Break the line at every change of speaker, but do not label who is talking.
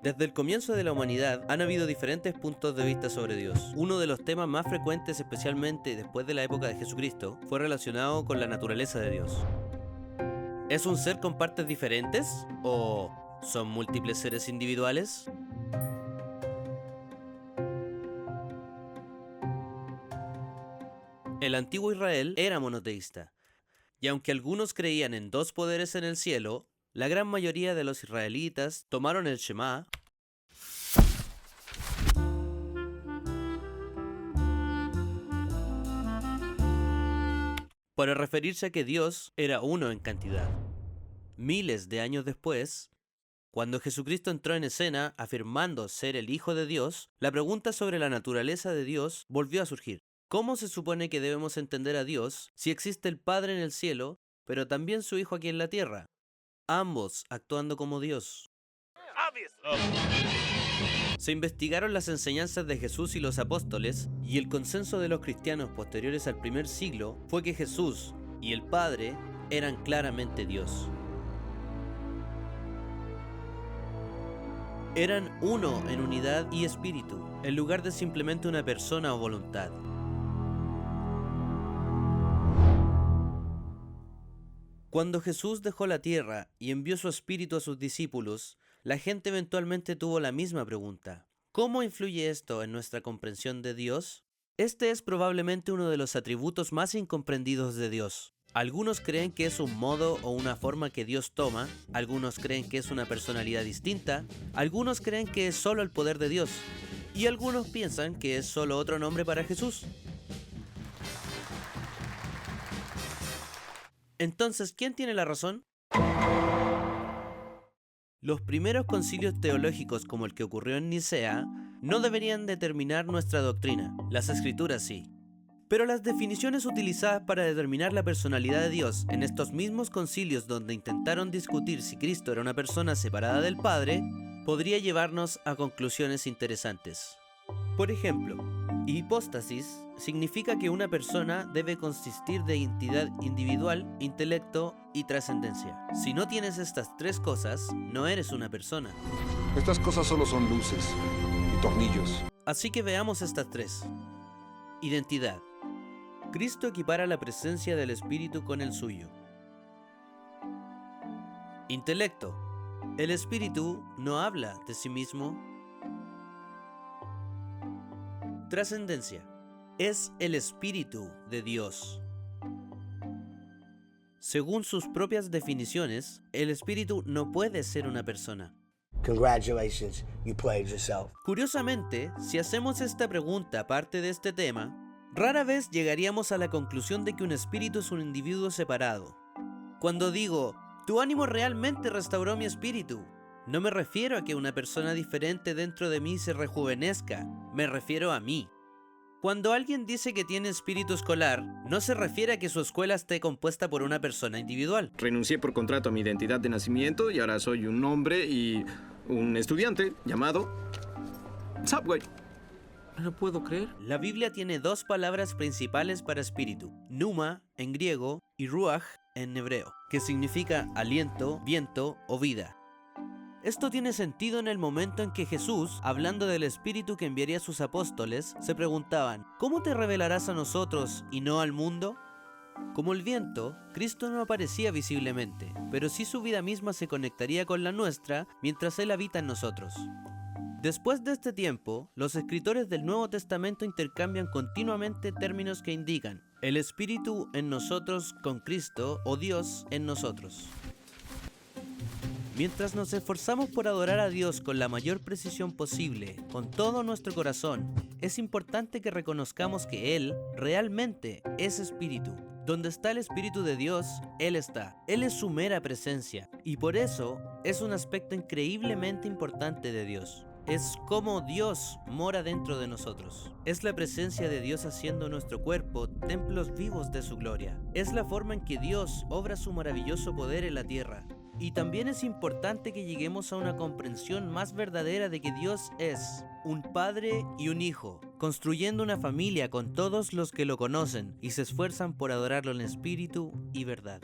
Desde el comienzo de la humanidad han habido diferentes puntos de vista sobre Dios. Uno de los temas más frecuentes, especialmente después de la época de Jesucristo, fue relacionado con la naturaleza de Dios. ¿Es un ser con partes diferentes? ¿O son múltiples seres individuales? El antiguo Israel era monoteísta, y aunque algunos creían en dos poderes en el cielo, la gran mayoría de los israelitas tomaron el Shema para referirse a que Dios era uno en cantidad. Miles de años después, cuando Jesucristo entró en escena afirmando ser el Hijo de Dios, la pregunta sobre la naturaleza de Dios volvió a surgir. ¿Cómo se supone que debemos entender a Dios si existe el Padre en el cielo, pero también su Hijo aquí en la tierra? Ambos actuando como Dios. Se investigaron las enseñanzas de Jesús y los apóstoles, y el consenso de los cristianos posteriores al primer siglo fue que Jesús y el Padre eran claramente Dios. Eran uno en unidad y espíritu, en lugar de simplemente una persona o voluntad. Cuando Jesús dejó la tierra y envió su espíritu a sus discípulos, la gente eventualmente tuvo la misma pregunta. ¿Cómo influye esto en nuestra comprensión de Dios? Este es probablemente uno de los atributos más incomprendidos de Dios. Algunos creen que es un modo o una forma que Dios toma, algunos creen que es una personalidad distinta, algunos creen que es solo el poder de Dios, y algunos piensan que es solo otro nombre para Jesús. Entonces, ¿quién tiene la razón? Los primeros concilios teológicos como el que ocurrió en Nicea no deberían determinar nuestra doctrina, las escrituras sí. Pero las definiciones utilizadas para determinar la personalidad de Dios en estos mismos concilios donde intentaron discutir si Cristo era una persona separada del Padre, podría llevarnos a conclusiones interesantes. Por ejemplo, hipóstasis significa que una persona debe consistir de entidad individual, intelecto y trascendencia. Si no tienes estas tres cosas, no eres una persona.
Estas cosas solo son luces y tornillos.
Así que veamos estas tres. Identidad. Cristo equipara la presencia del Espíritu con el suyo. Intelecto. El Espíritu no habla de sí mismo. Trascendencia. Es el Espíritu de Dios. Según sus propias definiciones, el Espíritu no puede ser una persona.
Congratulations, you played yourself.
Curiosamente, si hacemos esta pregunta aparte de este tema, rara vez llegaríamos a la conclusión de que un espíritu es un individuo separado. Cuando digo, tu ánimo realmente restauró mi espíritu, no me refiero a que una persona diferente dentro de mí se rejuvenezca, me refiero a mí. Cuando alguien dice que tiene espíritu escolar, no se refiere a que su escuela esté compuesta por una persona individual.
Renuncié por contrato a mi identidad de nacimiento y ahora soy un hombre y un estudiante llamado Subway. No lo puedo creer.
La Biblia tiene dos palabras principales para espíritu, pneuma en griego y ruach en hebreo, que significa aliento, viento o vida. Esto tiene sentido en el momento en que Jesús, hablando del Espíritu que enviaría a sus apóstoles, se preguntaban, ¿cómo te revelarás a nosotros y no al mundo? Como el viento, Cristo no aparecía visiblemente, pero sí su vida misma se conectaría con la nuestra mientras Él habita en nosotros. Después de este tiempo, los escritores del Nuevo Testamento intercambian continuamente términos que indican el Espíritu en nosotros con Cristo o Dios en nosotros. Mientras nos esforzamos por adorar a Dios con la mayor precisión posible, con todo nuestro corazón, es importante que reconozcamos que Él realmente es Espíritu. Donde está el Espíritu de Dios, Él está. Él es su mera presencia, y por eso es un aspecto increíblemente importante de Dios. Es como Dios mora dentro de nosotros. Es la presencia de Dios haciendo nuestro cuerpo templos vivos de su gloria. Es la forma en que Dios obra su maravilloso poder en la tierra. Y también es importante que lleguemos a una comprensión más verdadera de que Dios es un padre y un hijo, construyendo una familia con todos los que lo conocen y se esfuerzan por adorarlo en espíritu y verdad.